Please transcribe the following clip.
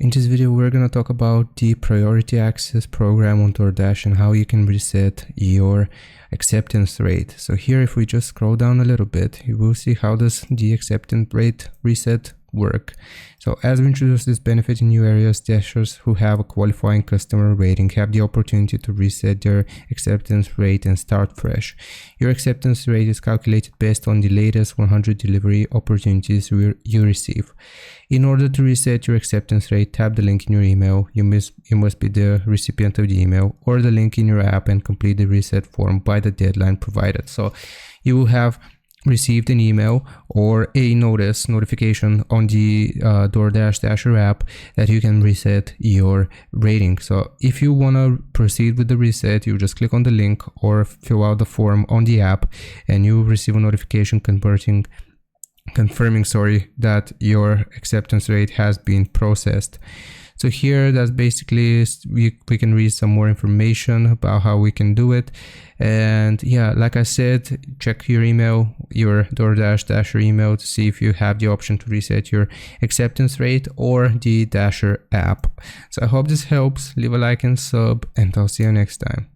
In this video, we're going to talk about the priority access program on Doordash and how you can reset your acceptance rate. So here, if we just scroll down a little bit, you will see how does the acceptance rate reset work. So as we introduce this benefit in new areas, dashers who have a qualifying customer rating have the opportunity to reset their acceptance rate and start fresh. Your acceptance rate is calculated based on the latest 100 delivery opportunities you receive. In order to reset your acceptance rate, tap the link in your email. You must be the recipient of the email, or the link in your app and complete the reset form by the deadline provided. So you will have received an email or a notification on the Doordash Dasher app that you can reset your rating. So if you want to proceed with the reset, you just click on the link or fill out the form on the app, and you will receive a notification confirming that your acceptance rate has been processed. So here, that's basically, we can read some more information about how we can do it. And yeah, like I said, check your email, your Doordash Dasher email, to see if you have the option to reset your acceptance rate or the Dasher app. So I hope this helps. Leave a like and sub, and I'll see you next time.